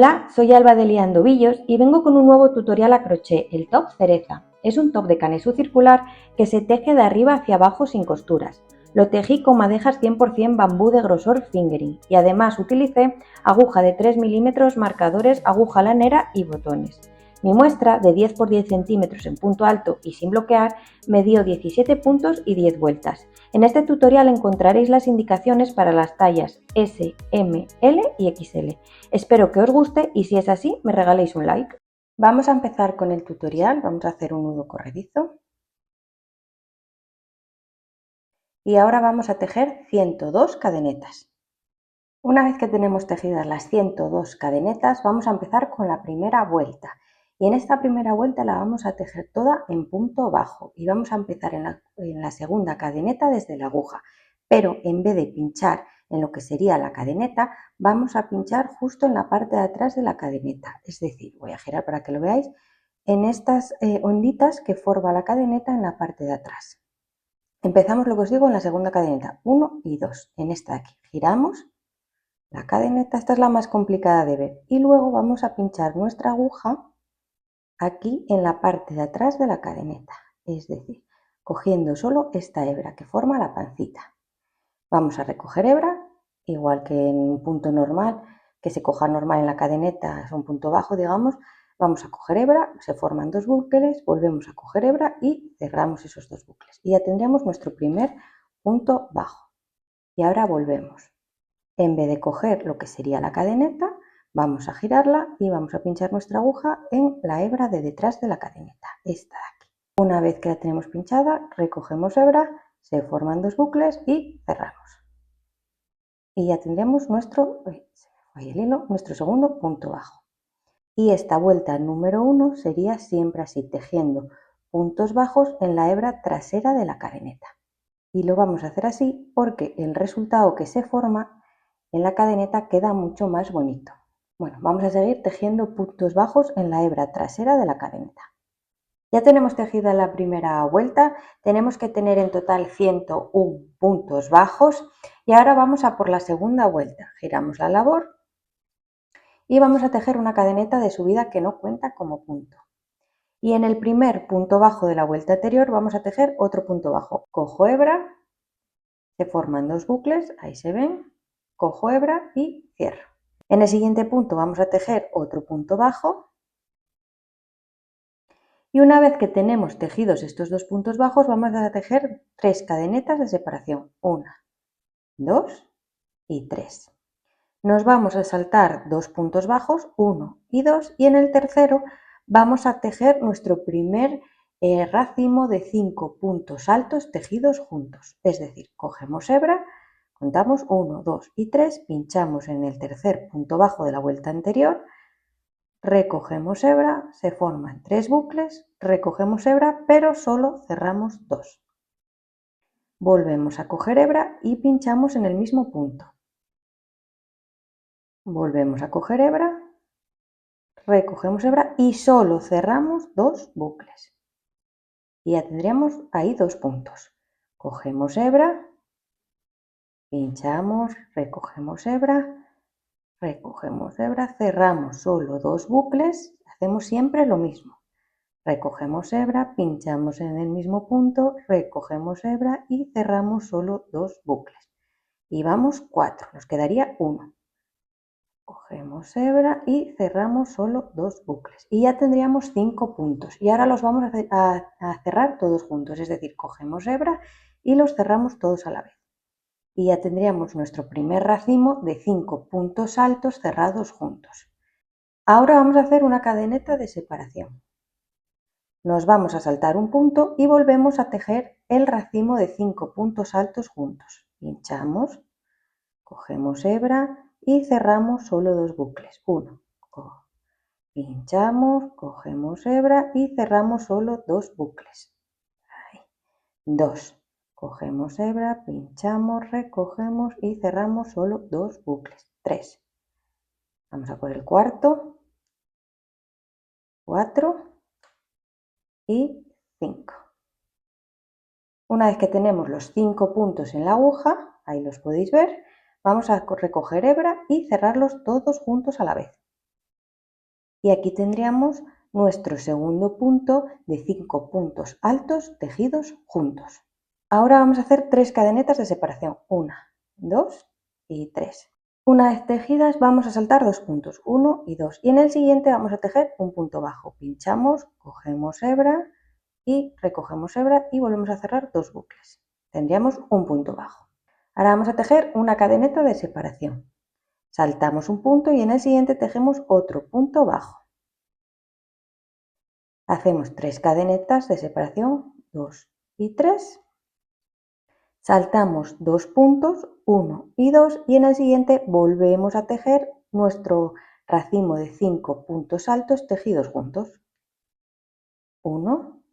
Hola, soy Alba de Liando Billos y vengo con un nuevo tutorial a crochet, el top cereza. Es un top de canesú circular que se teje de arriba hacia abajo sin costuras. Lo tejí con madejas 100% bambú de grosor fingering y además utilicé aguja de 3 milímetros, marcadores, aguja lanera y botones. Mi muestra de 10 x 10 centímetros en punto alto y sin bloquear me dio 17 puntos y 10 vueltas. En este tutorial encontraréis las indicaciones para las tallas S, M, L y XL. Espero que os guste y si es así me regaléis un like. Vamos a empezar con el tutorial, vamos a hacer un nudo corredizo. Y ahora vamos a tejer 102 cadenetas. Una vez que tenemos tejidas las 102 cadenetas, vamos a empezar con la primera vuelta. Y en esta primera vuelta la vamos a tejer toda en punto bajo y vamos a empezar en la segunda cadeneta desde la aguja. Pero en vez de pinchar en lo que sería la cadeneta, vamos a pinchar justo en la parte de atrás de la cadeneta. Es decir, voy a girar para que lo veáis, en estas onditas que forma la cadeneta en la parte de atrás. Empezamos, lo que os digo, en la segunda cadeneta, 1 y 2. En esta de aquí giramos la cadeneta, esta es la más complicada de ver, y luego vamos a pinchar nuestra aguja aquí en la parte de atrás de la cadeneta, es decir, cogiendo solo esta hebra que forma la pancita. Vamos a recoger hebra, igual que en un punto normal, que se coja normal en la cadeneta, es un punto bajo, digamos. Vamos a coger hebra, se forman dos bucles, volvemos a coger hebra y cerramos esos dos bucles. Y ya tendríamos nuestro primer punto bajo. Y ahora volvemos. En vez de coger lo que sería la cadeneta, vamos a girarla y vamos a pinchar nuestra aguja en la hebra de detrás de la cadeneta, esta de aquí. Una vez que la tenemos pinchada, recogemos hebra, se forman dos bucles y cerramos. Y ya tendremos nuestro segundo punto bajo. Y esta vuelta número 1 sería siempre así, tejiendo puntos bajos en la hebra trasera de la cadeneta. Y lo vamos a hacer así porque el resultado que se forma en la cadeneta queda mucho más bonito. Bueno, vamos a seguir tejiendo puntos bajos en la hebra trasera de la cadeneta. Ya tenemos tejida la primera vuelta, tenemos que tener en total 101 puntos bajos y ahora vamos a por la segunda vuelta. Giramos la labor y vamos a tejer una cadeneta de subida que no cuenta como punto. Y en el primer punto bajo de la vuelta anterior vamos a tejer otro punto bajo. Cojo hebra, se forman dos bucles, ahí se ven, cojo hebra y cierro. En el siguiente punto vamos a tejer otro punto bajo. Y una vez que tenemos tejidos estos dos puntos bajos, vamos a tejer 3 cadenetas de separación. 1, 2 y 3. Nos vamos a saltar 2 puntos bajos, 1 y 2, y en el tercero vamos a tejer nuestro primer racimo de 5 puntos altos tejidos juntos. Es decir, cogemos hebra, contamos 1, 2 y 3, pinchamos en el tercer punto bajo de la vuelta anterior, recogemos hebra, se forman 3 bucles, recogemos hebra, pero solo cerramos 2. Volvemos a coger hebra y pinchamos en el mismo punto. Volvemos a coger hebra, recogemos hebra y solo cerramos 2 bucles. Y ya tendríamos ahí 2 puntos. Cogemos hebra, pinchamos, recogemos hebra, cerramos solo 2 bucles, hacemos siempre lo mismo. Recogemos hebra, pinchamos en el mismo punto, recogemos hebra y cerramos solo 2 bucles. Y vamos 4, nos quedaría 1. Cogemos hebra y cerramos solo 2 bucles. Y ya tendríamos 5 puntos. Y ahora los vamos a cerrar todos juntos, es decir, cogemos hebra y los cerramos todos a la vez. Y ya tendríamos nuestro primer racimo de 5 puntos altos cerrados juntos. Ahora vamos a hacer una cadeneta de separación. Nos vamos a saltar un punto y volvemos a tejer el racimo de 5 puntos altos juntos. Pinchamos, cogemos hebra y cerramos solo 2 bucles. 1, pinchamos, cogemos hebra y cerramos solo 2 bucles. 2, cogemos hebra, pinchamos, recogemos y cerramos solo 2 bucles. 3. Vamos a por el cuarto. 4 y 5. Una vez que tenemos los 5 puntos en la aguja, ahí los podéis ver, vamos a recoger hebra y cerrarlos todos juntos a la vez. Y aquí tendríamos nuestro segundo punto de 5 puntos altos tejidos juntos. Ahora vamos a hacer 3 cadenetas de separación, 1, 2 y 3. Una vez tejidas vamos a saltar 2 puntos, 1 y 2, y en el siguiente vamos a tejer un punto bajo. Pinchamos, cogemos hebra y recogemos hebra y volvemos a cerrar 2 bucles. Tendríamos un punto bajo. Ahora vamos a tejer una cadeneta de separación. Saltamos un punto y en el siguiente tejemos otro punto bajo. Hacemos 3 cadenetas de separación, 2 y 3. Saltamos 2 puntos, 1 y 2, y en el siguiente volvemos a tejer nuestro racimo de 5 puntos altos tejidos juntos. 1,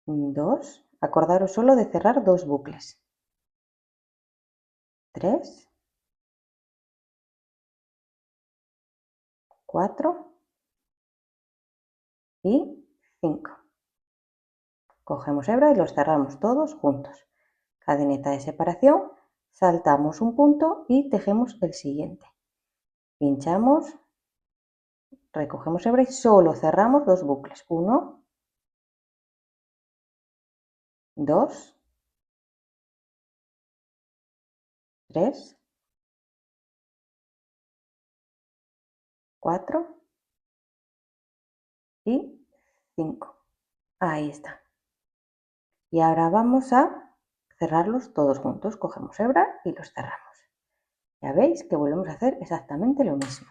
2, acordaros solo de cerrar 2 bucles. 3, 4 y 5. Cogemos hebra y los cerramos todos juntos. Cadeneta de separación, saltamos un punto y tejemos el siguiente. Pinchamos, recogemos hebra y solo cerramos 2 bucles. 1, 2, 3, 4 y 5. Ahí está. Y ahora vamos a cerrarlos todos juntos. Cogemos hebra y los cerramos. Ya veis que volvemos a hacer exactamente lo mismo.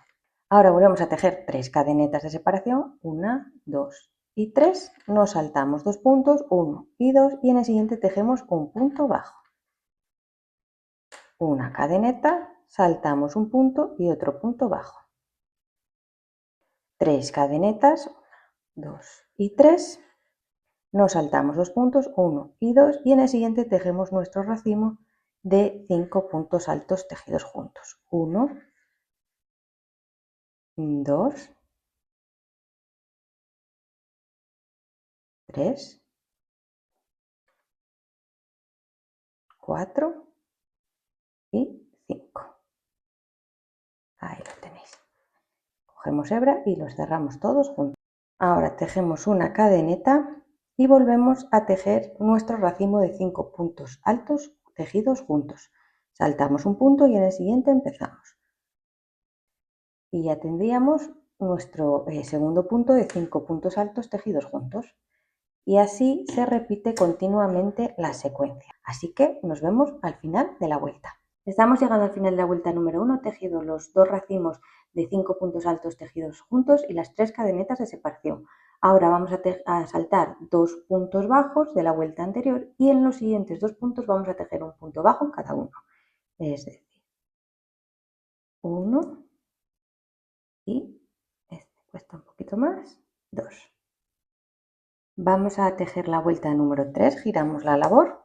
Ahora volvemos a tejer 3 cadenetas de separación, 1, 2 y 3. Nos saltamos 2 puntos, 1 y 2, y en el siguiente tejemos un punto bajo. Una cadeneta, saltamos un punto y otro punto bajo. 3 cadenetas, 1, 2 y 3. Nos saltamos 2 puntos, 1 y 2, y en el siguiente tejemos nuestro racimo de 5 puntos altos tejidos juntos. 1, 2, 3, 4 y 5. Ahí lo tenéis. Cogemos hebra y los cerramos todos juntos. Ahora tejemos una cadeneta y volvemos a tejer nuestro racimo de 5 puntos altos tejidos juntos. Saltamos un punto y en el siguiente empezamos. Y ya tendríamos nuestro segundo punto de 5 puntos altos tejidos juntos. Y así se repite continuamente la secuencia. Así que nos vemos al final de la vuelta. Estamos llegando al final de la vuelta número 1, tejido los 2 racimos de 5 puntos altos tejidos juntos y las 3 cadenetas de separación. Ahora vamos a saltar 2 puntos bajos de la vuelta anterior y en los siguientes 2 puntos vamos a tejer un punto bajo en cada uno. Es decir, 1 y este cuesta un poquito más, 2. Vamos a tejer la vuelta número 3, giramos la labor.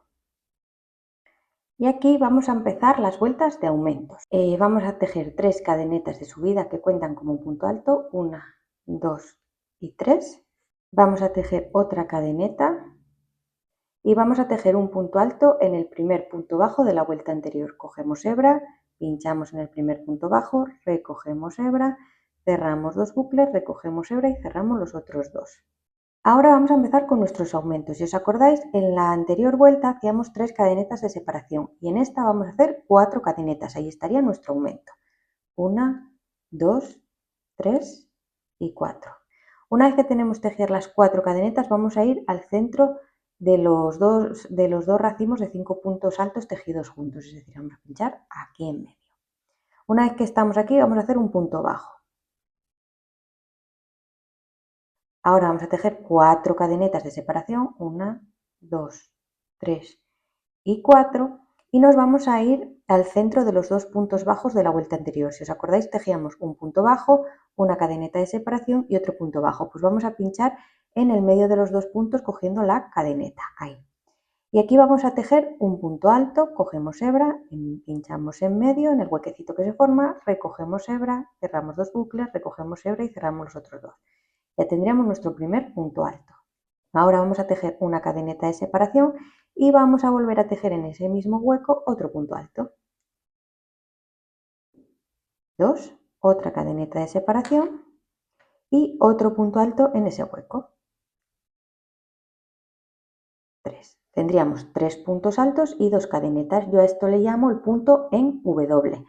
Y aquí vamos a empezar las vueltas de aumentos. Vamos a tejer 3 cadenetas de subida que cuentan como un punto alto, 1, 2 y 3. Vamos a tejer otra cadeneta y vamos a tejer un punto alto en el primer punto bajo de la vuelta anterior. Cogemos hebra, pinchamos en el primer punto bajo, recogemos hebra, cerramos 2 bucles, recogemos hebra y cerramos los otros 2. Ahora vamos a empezar con nuestros aumentos. Si os acordáis, en la anterior vuelta hacíamos 3 cadenetas de separación y en esta vamos a hacer 4 cadenetas. Ahí estaría nuestro aumento. 1, 2, 3 y 4. Una vez que tenemos tejer las 4 cadenetas, vamos a ir al centro de los dos racimos de 5 puntos altos tejidos juntos. Es decir, vamos a pinchar aquí en medio. Una vez que estamos aquí, vamos a hacer un punto bajo. Ahora vamos a tejer 4 cadenetas de separación, 1, 2, 3 y 4, y nos vamos a ir al centro de los 2 puntos bajos de la vuelta anterior. Si os acordáis, tejíamos un punto bajo, una cadeneta de separación y otro punto bajo. Pues vamos a pinchar en el medio de los 2 puntos cogiendo la cadeneta, ahí. Y aquí vamos a tejer un punto alto, cogemos hebra, pinchamos en medio, en el huequecito que se forma, recogemos hebra, cerramos 2 bucles, recogemos hebra y cerramos los otros 2. Ya tendríamos nuestro primer punto alto. Ahora vamos a tejer una cadeneta de separación y vamos a volver a tejer en ese mismo hueco otro punto alto. 2 otra cadeneta de separación y otro punto alto en ese hueco. 3. Tendríamos 3 puntos altos y 2 cadenetas. Yo a esto le llamo el punto en W,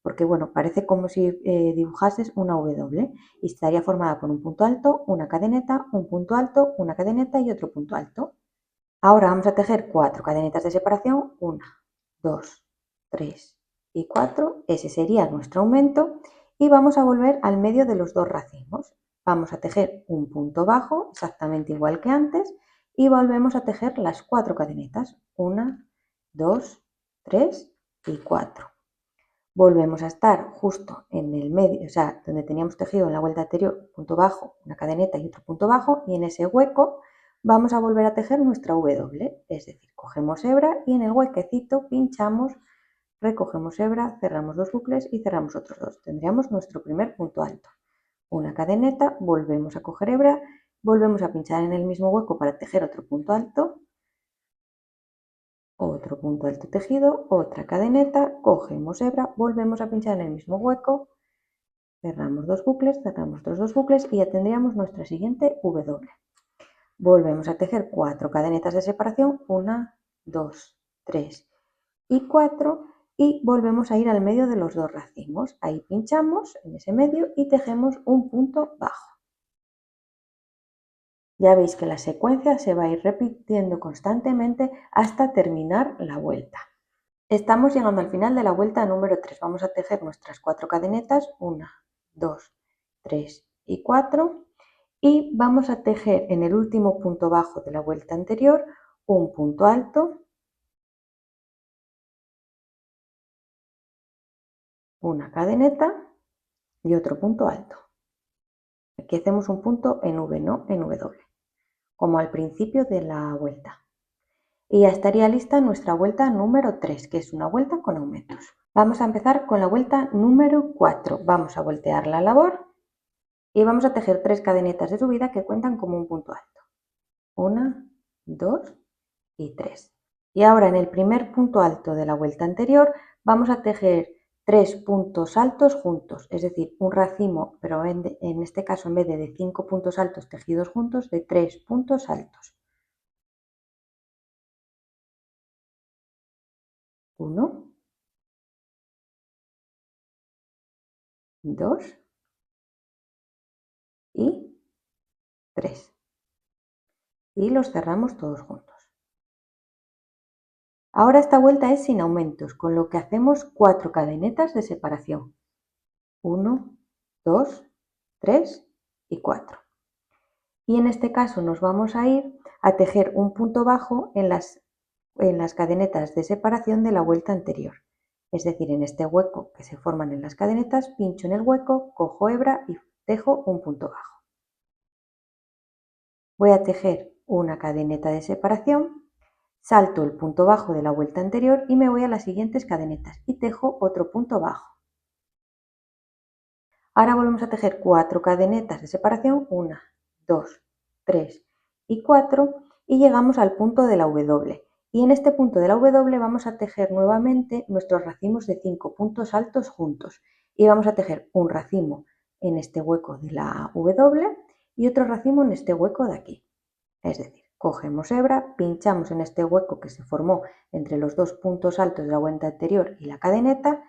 porque bueno, parece como si dibujases una W y estaría formada por un punto alto, una cadeneta, un punto alto, una cadeneta y otro punto alto. Ahora vamos a tejer 4 cadenetas de separación, 1, 2, 3 y 4. Ese sería nuestro aumento y vamos a volver al medio de los dos racimos. Vamos a tejer un punto bajo, exactamente igual que antes, y volvemos a tejer las 4 cadenetas, 1, 2, 3 y 4. Volvemos a estar justo en el medio, o sea, donde teníamos tejido en la vuelta anterior, punto bajo, una cadeneta y otro punto bajo, y en ese hueco vamos a volver a tejer nuestra W, es decir, cogemos hebra y en el huequecito pinchamos, recogemos hebra, cerramos 2 bucles y cerramos otros 2. Tendríamos nuestro primer punto alto. Una cadeneta, volvemos a coger hebra, volvemos a pinchar en el mismo hueco para tejer otro punto alto, otro punto alto tejido, otra cadeneta, cogemos hebra, volvemos a pinchar en el mismo hueco, cerramos 2 bucles, cerramos otros 2 bucles y ya tendríamos nuestra siguiente W. Volvemos a tejer 4 cadenetas de separación, 1, 2, 3 y 4 y volvemos a ir al medio de los dos racimos. Ahí pinchamos en ese medio y tejemos un punto bajo. Ya veis que la secuencia se va a ir repitiendo constantemente hasta terminar la vuelta. Estamos llegando al final de la vuelta número 3. Vamos a tejer nuestras 4 cadenetas, 1, 2, 3 y 4. Y vamos a tejer en el último punto bajo de la vuelta anterior un punto alto, una cadeneta y otro punto alto. Aquí hacemos un punto en V, no en W, como al principio de la vuelta. Y ya estaría lista nuestra vuelta número 3, que es una vuelta con aumentos. Vamos a empezar con la vuelta número 4. Vamos a voltear la labor y vamos a tejer 3 cadenetas de subida que cuentan como un punto alto. 1, 2 y 3. Y ahora en el primer punto alto de la vuelta anterior vamos a tejer 3 puntos altos juntos, es decir, un racimo, pero en este caso en vez de 5 puntos altos tejidos juntos, de 3 puntos altos. 1, 2 y 3. Y los cerramos todos juntos. Ahora esta vuelta es sin aumentos, con lo que hacemos 4 cadenetas de separación. 1, 2, 3 y 4. Y en este caso nos vamos a ir a tejer un punto bajo en las cadenetas de separación de la vuelta anterior. Es decir, en este hueco que se forman en las cadenetas, pincho en el hueco, cojo hebra y tejo un punto bajo. Voy a tejer una cadeneta de separación, salto el punto bajo de la vuelta anterior y me voy a las siguientes cadenetas y tejo otro punto bajo. Ahora volvemos a tejer 4 cadenetas de separación, 1, 2, 3 y 4 y llegamos al punto de la W. Y en este punto de la W vamos a tejer nuevamente nuestros racimos de 5 puntos altos juntos. Y vamos a tejer un racimo en este hueco de la W y otro racimo en este hueco de aquí. Es decir, cogemos hebra, pinchamos en este hueco que se formó entre los dos puntos altos de la vuelta anterior y la cadeneta,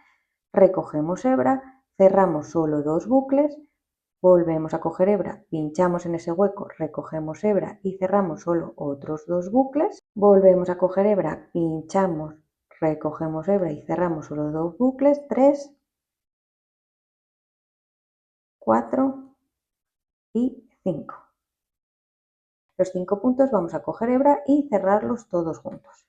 recogemos hebra, cerramos solo 2 bucles, volvemos a coger hebra, pinchamos en ese hueco, recogemos hebra y cerramos solo otros 2 bucles, volvemos a coger hebra, pinchamos, recogemos hebra y cerramos solo 2 bucles, 3, 4 y 5. Los 5 puntos vamos a coger hebra y cerrarlos todos juntos.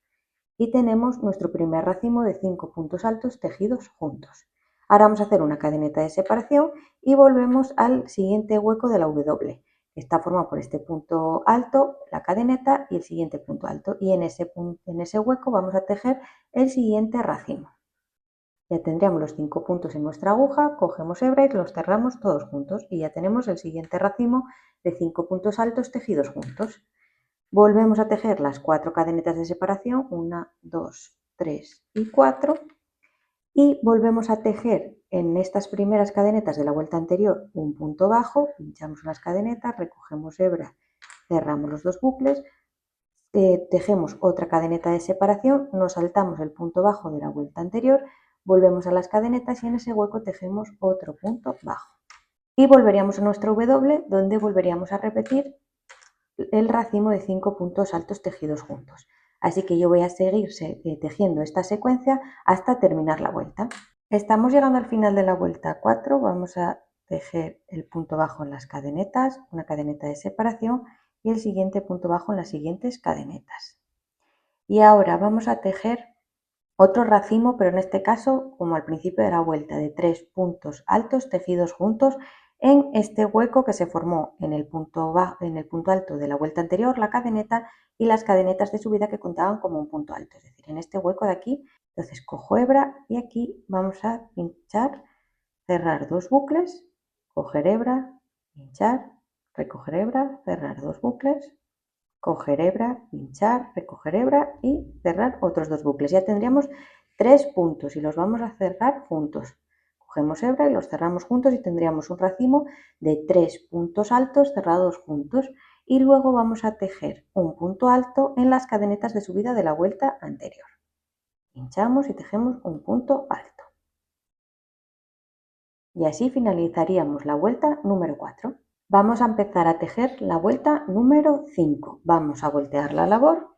Y tenemos nuestro primer racimo de 5 puntos altos tejidos juntos. Ahora vamos a hacer una cadeneta de separación y volvemos al siguiente hueco de la W, que está formado por este punto alto, la cadeneta y el siguiente punto alto. Y en ese hueco vamos a tejer el siguiente racimo. Ya tendríamos los 5 puntos en nuestra aguja, cogemos hebra y los cerramos todos juntos. Y ya tenemos el siguiente racimo de 5 puntos altos tejidos juntos. Volvemos a tejer las 4 cadenetas de separación, 1, 2, 3 y 4. y volvemos a tejer en estas primeras cadenetas de la vuelta anterior un punto bajo, pinchamos unas cadenetas, recogemos hebra, cerramos los dos bucles, tejemos otra cadeneta de separación, nos saltamos el punto bajo de la vuelta anterior, volvemos a las cadenetas y en ese hueco tejemos otro punto bajo. Y volveríamos a nuestro W, donde volveríamos a repetir el racimo de 5 puntos altos tejidos juntos. Así que yo voy a seguir tejiendo esta secuencia hasta terminar la vuelta. Estamos llegando al final de la vuelta 4, vamos a tejer el punto bajo en las cadenetas, una cadeneta de separación y el siguiente punto bajo en las siguientes cadenetas. Y ahora vamos a tejer otro racimo, pero en este caso, como al principio de la vuelta, de 3 puntos altos tejidos juntos en este hueco que se formó en el punto alto de la vuelta anterior, la cadeneta y las cadenetas de subida que contaban como un punto alto, es decir, en este hueco de aquí. Entonces cojo hebra y aquí vamos a pinchar, cerrar dos bucles, coger hebra, pinchar, recoger hebra, cerrar dos bucles, coger hebra, pinchar, recoger hebra y cerrar otros dos bucles. Ya tendríamos 3 puntos y los vamos a cerrar juntos. Cogemos hebra y los cerramos juntos y tendríamos un racimo de 3 puntos altos cerrados juntos. Y luego vamos a tejer un punto alto en las cadenetas de subida de la vuelta anterior. Pinchamos y tejemos un punto alto. Y así finalizaríamos la vuelta número 4. Vamos a empezar a tejer la vuelta número 5. Vamos a voltear la labor,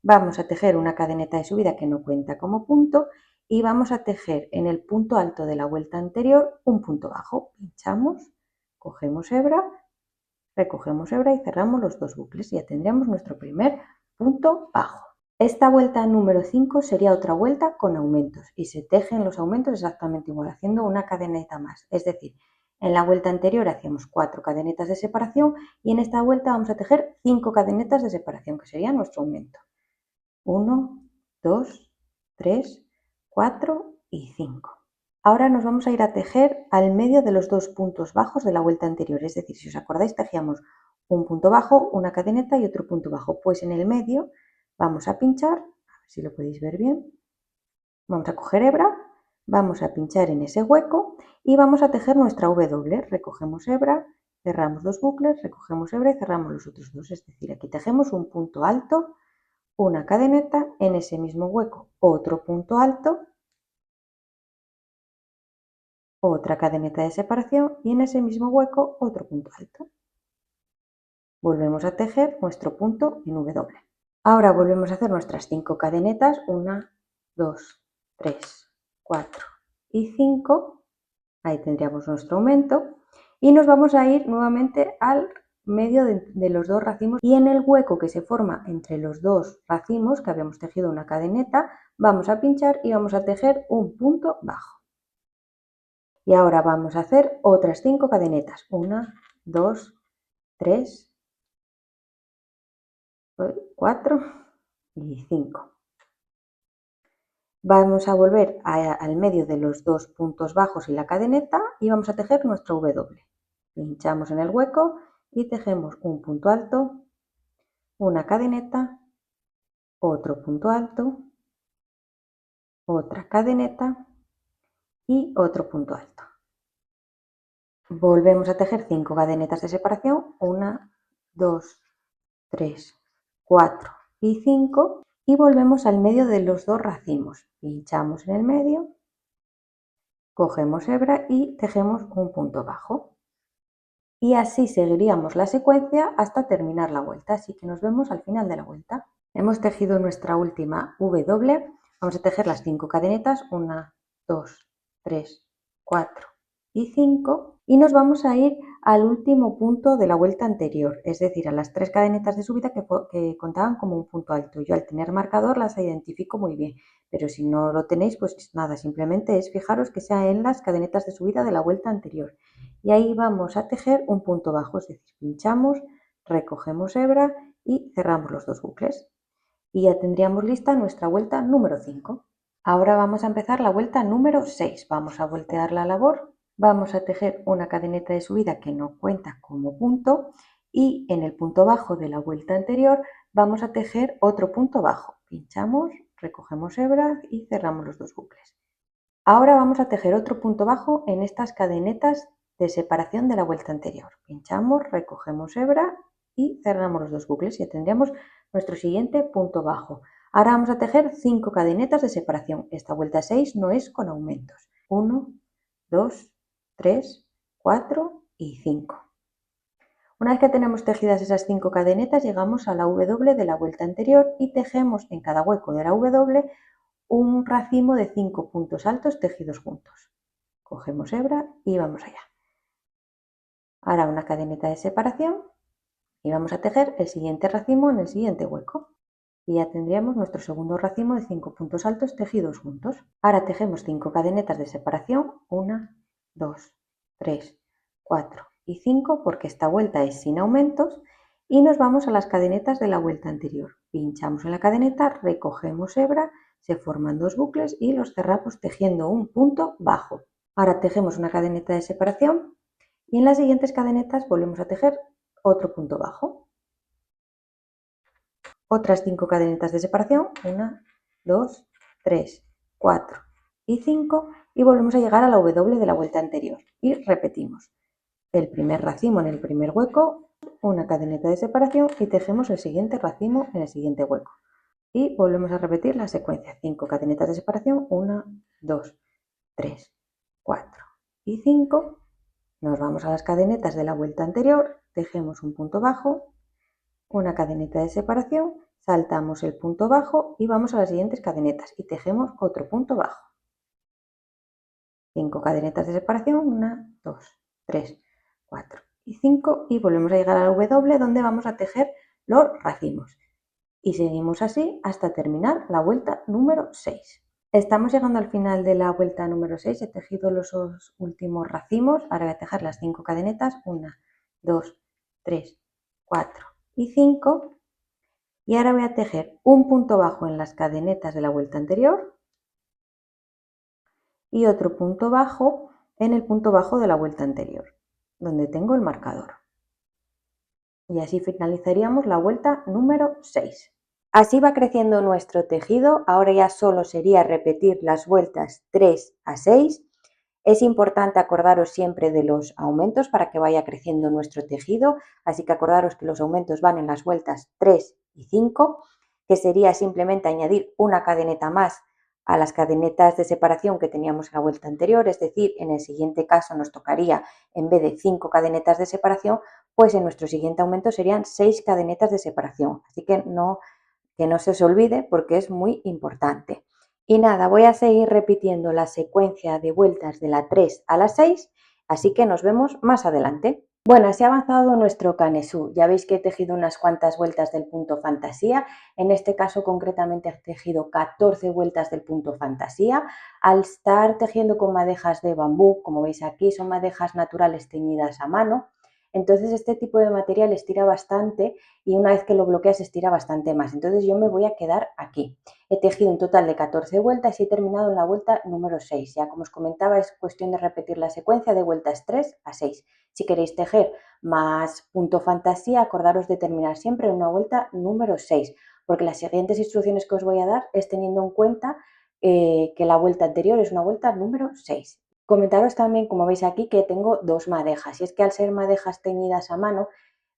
vamos a tejer una cadeneta de subida que no cuenta como punto y vamos a tejer en el punto alto de la vuelta anterior un punto bajo. Pinchamos, cogemos hebra, recogemos hebra y cerramos los dos bucles. Ya tendríamos nuestro primer punto bajo. Esta vuelta número 5 sería otra vuelta con aumentos y se tejen los aumentos exactamente igual, haciendo una cadeneta más. Es decir, en la vuelta anterior hacíamos 4 cadenetas de separación y en esta vuelta vamos a tejer 5 cadenetas de separación, que sería nuestro aumento. 1, 2, 3, 4 y 5. Ahora nos vamos a ir a tejer al medio de los dos puntos bajos de la vuelta anterior. Es decir, si os acordáis, tejíamos un punto bajo, una cadeneta y otro punto bajo. Pues en el medio vamos a pinchar, a ver si lo podéis ver bien, vamos a coger hebra, vamos a pinchar en ese hueco y vamos a tejer nuestra W. Recogemos hebra, cerramos dos bucles, recogemos hebra y cerramos los otros dos. Es decir, aquí tejemos un punto alto, una cadeneta, en ese mismo hueco otro punto alto, otra cadeneta de separación y en ese mismo hueco otro punto alto. Volvemos a tejer nuestro punto en W. Ahora volvemos a hacer nuestras 5 cadenetas, 1, 2, 3, 4 y 5. Ahí tendríamos nuestro aumento y nos vamos a ir nuevamente al medio de los dos racimos y en el hueco que se forma entre los dos racimos que habíamos tejido una cadeneta vamos a pinchar y vamos a tejer un punto bajo. Y ahora vamos a hacer otras 5 cadenetas, 1, 2, 3, 4 y 5. Vamos a volver al medio de los dos puntos bajos y la cadeneta y vamos a tejer nuestro W. Pinchamos en el hueco y tejemos un punto alto, una cadeneta, otro punto alto, otra cadeneta y otro punto alto. Volvemos a tejer 5 cadenetas de separación, 1, 2, 3, 4 y 5 y volvemos al medio de los dos racimos. Pinchamos en el medio, cogemos hebra y tejemos un punto bajo. Y así seguiríamos la secuencia hasta terminar la vuelta, así que nos vemos al final de la vuelta. Hemos tejido nuestra última W, vamos a tejer las 5 cadenetas, 1, 2, 3, 4 y 5 y nos vamos a ir al último punto de la vuelta anterior, es decir, a las 3 cadenetas de subida que contaban como un punto alto. Yo al tener marcador las identifico muy bien, pero si no lo tenéis, pues nada, simplemente es fijaros que sea en las cadenetas de subida de la vuelta anterior. Y ahí vamos a tejer un punto bajo, es decir, pinchamos, recogemos hebra y cerramos los dos bucles. Y ya tendríamos lista nuestra vuelta número 5. Ahora vamos a empezar la vuelta número 6. Vamos a voltear la labor, vamos a tejer una cadeneta de subida que no cuenta como punto y en el punto bajo de la vuelta anterior vamos a tejer otro punto bajo. Pinchamos, recogemos hebra y cerramos los dos bucles. Ahora vamos a tejer otro punto bajo en estas cadenetas de separación de la vuelta anterior. Pinchamos, recogemos hebra y cerramos los dos bucles y ya tendríamos nuestro siguiente punto bajo. Ahora vamos a tejer 5 cadenetas de separación. Esta vuelta 6 no es con aumentos. 1, 2, 3, 4 y 5. Una vez que tenemos tejidas esas 5 cadenetas, llegamos a la W de la vuelta anterior y tejemos en cada hueco de la W un racimo de 5 puntos altos tejidos juntos. Cogemos hebra y vamos allá. Ahora una cadeneta de separación y vamos a tejer el siguiente racimo en el siguiente hueco. Y ya tendríamos nuestro segundo racimo de 5 puntos altos tejidos juntos. Ahora tejemos 5 cadenetas de separación, 1, 2, 3, 4 y 5, porque esta vuelta es sin aumentos, y nos vamos a las cadenetas de la vuelta anterior. Pinchamos en la cadeneta, recogemos hebra, se forman dos bucles y los cerramos tejiendo un punto bajo. Ahora tejemos una cadeneta de separación y en las siguientes cadenetas volvemos a tejer otro punto bajo. Otras 5 cadenetas de separación, 1, 2, 3, 4 y 5, y volvemos a llegar a la W de la vuelta anterior y repetimos el primer racimo en el primer hueco, una cadeneta de separación y tejemos el siguiente racimo en el siguiente hueco y volvemos a repetir la secuencia, 5 cadenetas de separación, 1, 2, 3, 4 y 5, nos vamos a las cadenetas de la vuelta anterior, tejemos un punto bajo, una cadeneta de separación, saltamos el punto bajo y vamos a las siguientes cadenetas y tejemos otro punto bajo. 5 cadenetas de separación, 1, 2, 3, 4 y 5 y volvemos a llegar a la W donde vamos a tejer los racimos. Y seguimos así hasta terminar la vuelta número 6. Estamos llegando al final de la vuelta número 6, he tejido los dos últimos racimos, ahora voy a tejer las 5 cadenetas, 1, 2, 3, 4 y 5. Y ahora voy a tejer un punto bajo en las cadenetas de la vuelta anterior y otro punto bajo en el punto bajo de la vuelta anterior, donde tengo el marcador. Y así finalizaríamos la vuelta número 6. Así va creciendo nuestro tejido, ahora ya solo sería repetir las vueltas 3 a 6. Es importante acordaros siempre de los aumentos para que vaya creciendo nuestro tejido, así que acordaros que los aumentos van en las vueltas 3 y 5, que sería simplemente añadir una cadeneta más a las cadenetas de separación que teníamos en la vuelta anterior, es decir, en el siguiente caso nos tocaría, en vez de 5 cadenetas de separación, pues en nuestro siguiente aumento serían 6 cadenetas de separación, así que no se os olvide porque es muy importante. Y nada, voy a seguir repitiendo la secuencia de vueltas de la 3 a la 6, así que nos vemos más adelante. Bueno, así ha avanzado nuestro canesú. Ya veis que he tejido unas cuantas vueltas del punto fantasía. En este caso concretamente he tejido 14 vueltas del punto fantasía. Al estar tejiendo con madejas de bambú, como veis aquí, son madejas naturales teñidas a mano. Entonces este tipo de material estira bastante y una vez que lo bloqueas estira bastante más. Entonces yo me voy a quedar aquí. He tejido un total de 14 vueltas y he terminado en la vuelta número 6. Ya como os comentaba, es cuestión de repetir la secuencia de vueltas 3 a 6. Si queréis tejer más punto fantasía, acordaros de terminar siempre en una vuelta número 6, porque las siguientes instrucciones que os voy a dar es teniendo en cuenta que la vuelta anterior es una vuelta número 6. Comentaros también, como veis aquí, que tengo dos madejas, y es que al ser madejas teñidas a mano,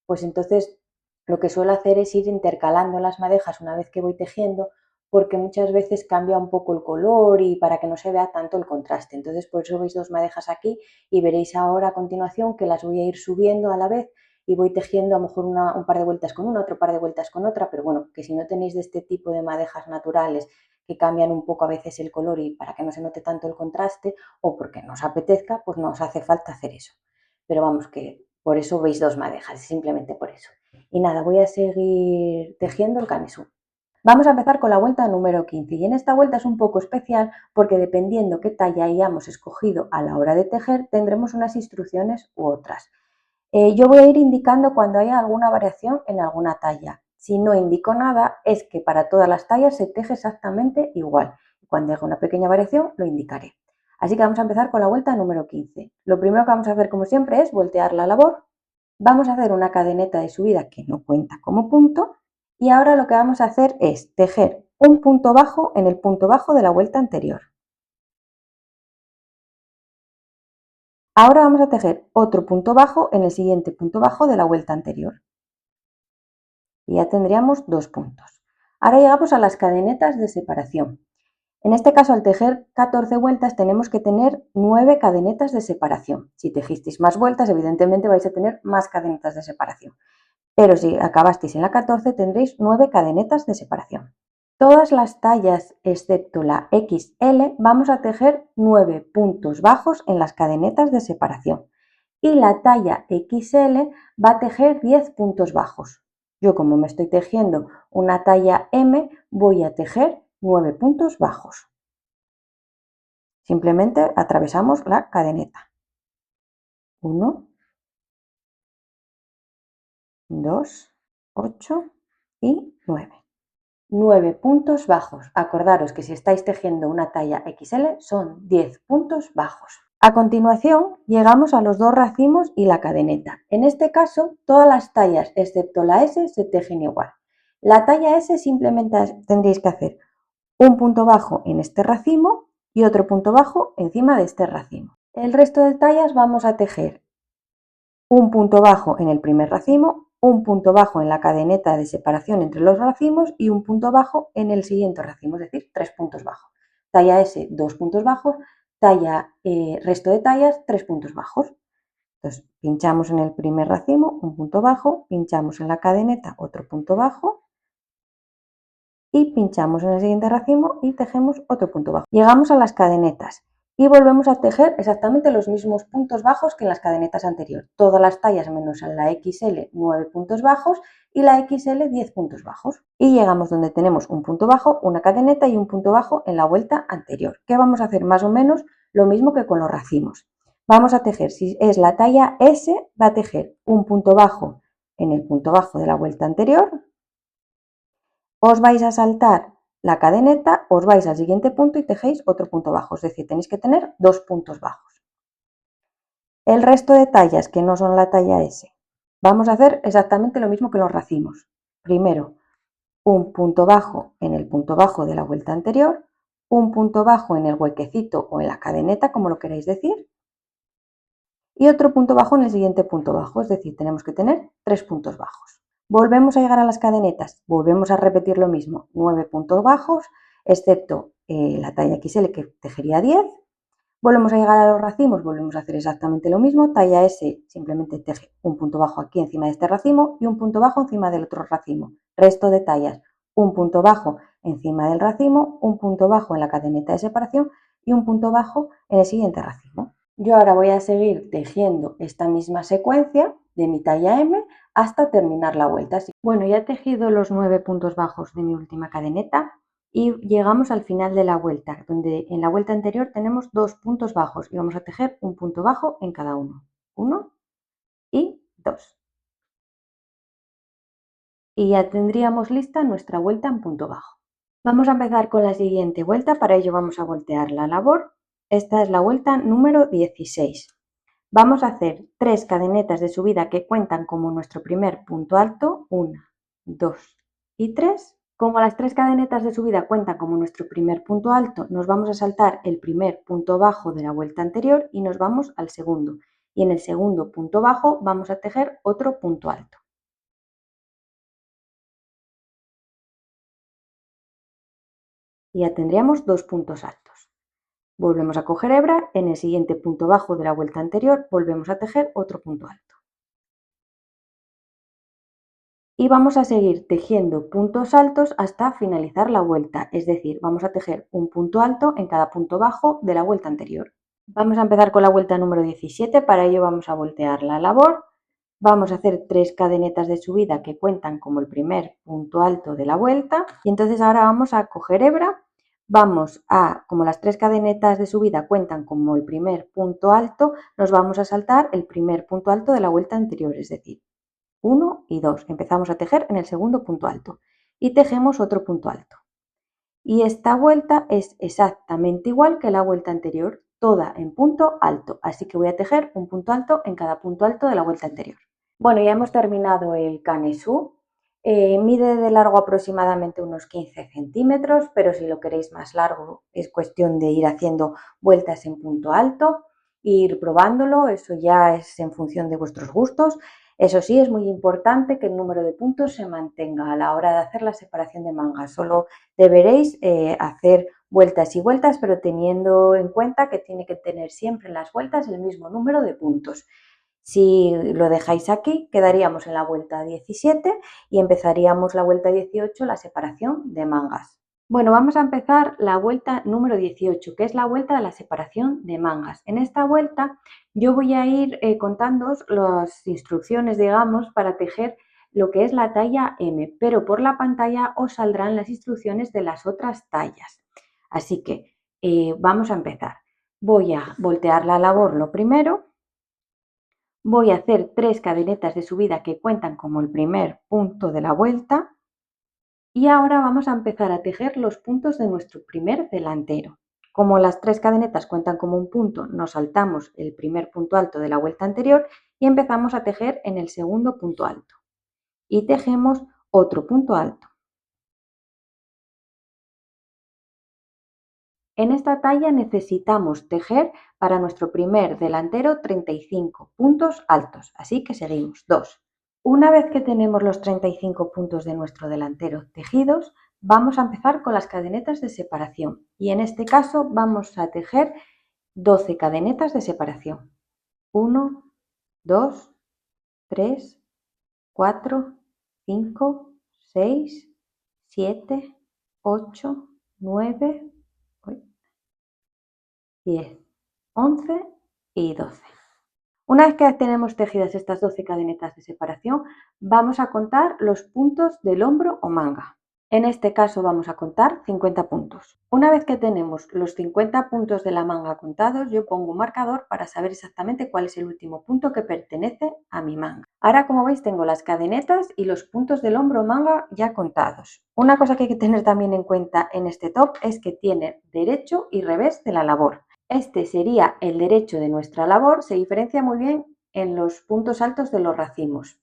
pues entonces lo que suelo hacer es ir intercalando las madejas una vez que voy tejiendo, porque muchas veces cambia un poco el color y para que no se vea tanto el contraste. Entonces por eso veis dos madejas aquí y veréis ahora a continuación que las voy a ir subiendo a la vez y voy tejiendo a lo mejor un par de vueltas con una, otro par de vueltas con otra, pero bueno, que si no tenéis de este tipo de madejas naturales que cambian un poco a veces el color y para que no se note tanto el contraste o porque no os apetezca, pues no os hace falta hacer eso. Pero vamos, que por eso veis dos madejas, simplemente por eso. Y nada, voy a seguir tejiendo el canesú. Vamos a empezar con la vuelta número 15 y en esta vuelta es un poco especial porque dependiendo qué talla hayamos escogido a la hora de tejer tendremos unas instrucciones u otras. Yo voy a ir indicando cuando haya alguna variación en alguna talla. Si no indico nada es que para todas las tallas se teje exactamente igual. Cuando haya una pequeña variación lo indicaré. Así que vamos a empezar con la vuelta número 15. Lo primero que vamos a hacer como siempre es voltear la labor. Vamos a hacer una cadeneta de subida que no cuenta como punto y ahora lo que vamos a hacer es tejer un punto bajo en el punto bajo de la vuelta anterior. Ahora vamos a tejer otro punto bajo en el siguiente punto bajo de la vuelta anterior. Y ya tendríamos 2 puntos. Ahora llegamos a las cadenetas de separación. En este caso, al tejer 14 vueltas, tenemos que tener 9 cadenetas de separación. Si tejisteis más vueltas, evidentemente vais a tener más cadenetas de separación. Pero si acabasteis en la 14, tendréis 9 cadenetas de separación. Todas las tallas, excepto la XL, vamos a tejer 9 puntos bajos en las cadenetas de separación. Y la talla XL va a tejer 10 puntos bajos. Yo, como me estoy tejiendo una talla M, voy a tejer 9 puntos bajos. Simplemente atravesamos la cadeneta. 1, 2, 8 y 9. 9 puntos bajos. Acordaros que si estáis tejiendo una talla XL son 10 puntos bajos. A continuación llegamos a los dos racimos y la cadeneta. En este caso todas las tallas excepto la S se tejen igual. La talla S simplemente tendréis que hacer un punto bajo en este racimo y otro punto bajo encima de este racimo. El resto de tallas vamos a tejer un punto bajo en el primer racimo, un punto bajo en la cadeneta de separación entre los racimos y un punto bajo en el siguiente racimo, es decir, 3 puntos bajos. Talla S, 2 puntos bajos, talla resto de tallas, 3 puntos bajos. Entonces, pinchamos en el primer racimo, un punto bajo, pinchamos en la cadeneta, otro punto bajo, y pinchamos en el siguiente racimo y tejemos otro punto bajo. Llegamos a las cadenetas y volvemos a tejer exactamente los mismos puntos bajos que en las cadenetas anteriores. Todas las tallas menos la XL 9 puntos bajos y la XL 10 puntos bajos. Y llegamos donde tenemos un punto bajo, una cadeneta y un punto bajo en la vuelta anterior, que vamos a hacer más o menos lo mismo que con los racimos. Vamos a tejer, si es la talla S, va a tejer un punto bajo en el punto bajo de la vuelta anterior, os vais a saltar la cadeneta, os vais al siguiente punto y tejéis otro punto bajo, es decir, tenéis que tener 2 puntos bajos. El resto de tallas que no son la talla S, vamos a hacer exactamente lo mismo que los racimos. Primero, un punto bajo en el punto bajo de la vuelta anterior, un punto bajo en el huequecito o en la cadeneta, como lo queráis decir, y otro punto bajo en el siguiente punto bajo, es decir, tenemos que tener 3 puntos bajos. Volvemos a llegar a las cadenetas, volvemos a repetir lo mismo, 9 puntos bajos, excepto la talla XL que tejería 10. Volvemos a llegar a los racimos, volvemos a hacer exactamente lo mismo, talla S simplemente teje un punto bajo aquí encima de este racimo y un punto bajo encima del otro racimo. Resto de tallas, un punto bajo encima del racimo, un punto bajo en la cadeneta de separación y un punto bajo en el siguiente racimo. Yo ahora voy a seguir tejiendo esta misma secuencia de mi talla M hasta terminar la vuelta. Bueno, ya he tejido los 9 puntos bajos de mi última cadeneta y llegamos al final de la vuelta, donde en la vuelta anterior tenemos 2 puntos bajos y vamos a tejer un punto bajo en cada uno. 1 y 2. Y ya tendríamos lista nuestra vuelta en punto bajo. Vamos a empezar con la siguiente vuelta, para ello vamos a voltear la labor. Esta es la vuelta número 16. Vamos a hacer 3 cadenetas de subida que cuentan como nuestro primer punto alto, 1, 2 y 3. Como las 3 cadenetas de subida cuentan como nuestro primer punto alto, nos vamos a saltar el primer punto bajo de la vuelta anterior y nos vamos al segundo. Y en el segundo punto bajo vamos a tejer otro punto alto. Y ya tendríamos 2 puntos altos. Volvemos a coger hebra, en el siguiente punto bajo de la vuelta anterior volvemos a tejer otro punto alto. Y vamos a seguir tejiendo puntos altos hasta finalizar la vuelta, es decir, vamos a tejer un punto alto en cada punto bajo de la vuelta anterior. Vamos a empezar con la vuelta número 17, para ello vamos a voltear la labor, vamos a hacer 3 cadenetas de subida que cuentan como el primer punto alto de la vuelta y entonces ahora vamos a coger hebra, vamos a, como las 3 cadenetas de subida cuentan como el primer punto alto, nos vamos a saltar el primer punto alto de la vuelta anterior, es decir, 1 y 2. Empezamos a tejer en el segundo punto alto y tejemos otro punto alto. Y esta vuelta es exactamente igual que la vuelta anterior, toda en punto alto, así que voy a tejer un punto alto en cada punto alto de la vuelta anterior. Bueno, ya hemos terminado el canesú. Mide de largo aproximadamente unos 15 centímetros, pero si lo queréis más largo es cuestión de ir haciendo vueltas en punto alto. ir probándolo, eso ya es en función de vuestros gustos. Eso sí, es muy importante que el número de puntos se mantenga a la hora de hacer la separación de mangas. Solo deberéis hacer vueltas y vueltas, pero teniendo en cuenta que tiene que tener siempre en las vueltas el mismo número de puntos. Si lo dejáis aquí, quedaríamos en la vuelta 17 y empezaríamos la vuelta 18, la separación de mangas. Bueno, vamos a empezar la vuelta número 18, que es la vuelta de la separación de mangas. En esta vuelta yo voy a ir contándoos las instrucciones, digamos, para tejer lo que es la talla M, pero por la pantalla os saldrán las instrucciones de las otras tallas. Así que vamos a empezar. Voy a voltear la labor lo primero. Voy a hacer 3 cadenetas de subida que cuentan como el primer punto de la vuelta y ahora vamos a empezar a tejer los puntos de nuestro primer delantero. Como las 3 cadenetas cuentan como un punto, nos saltamos el primer punto alto de la vuelta anterior y empezamos a tejer en el segundo punto alto. Y tejemos otro punto alto. En esta talla necesitamos tejer para nuestro primer delantero 35 puntos altos, así que seguimos 2. Una vez que tenemos los 35 puntos de nuestro delantero tejidos, vamos a empezar con las cadenetas de separación y en este caso vamos a tejer 12 cadenetas de separación. 1, 2, 3, 4, 5, 6, 7, 8, 9, 10, 11 y 12. Una vez que tenemos tejidas estas 12 cadenetas de separación, vamos a contar los puntos del hombro o manga. En este caso vamos a contar 50 puntos. Una vez que tenemos los 50 puntos de la manga contados, yo pongo un marcador para saber exactamente cuál es el último punto que pertenece a mi manga. Ahora, como veis, tengo las cadenetas y los puntos del hombro o manga ya contados. Una cosa que hay que tener también en cuenta en este top es que tiene derecho y revés de la labor. Este sería el derecho de nuestra labor, se diferencia muy bien en los puntos altos de los racimos.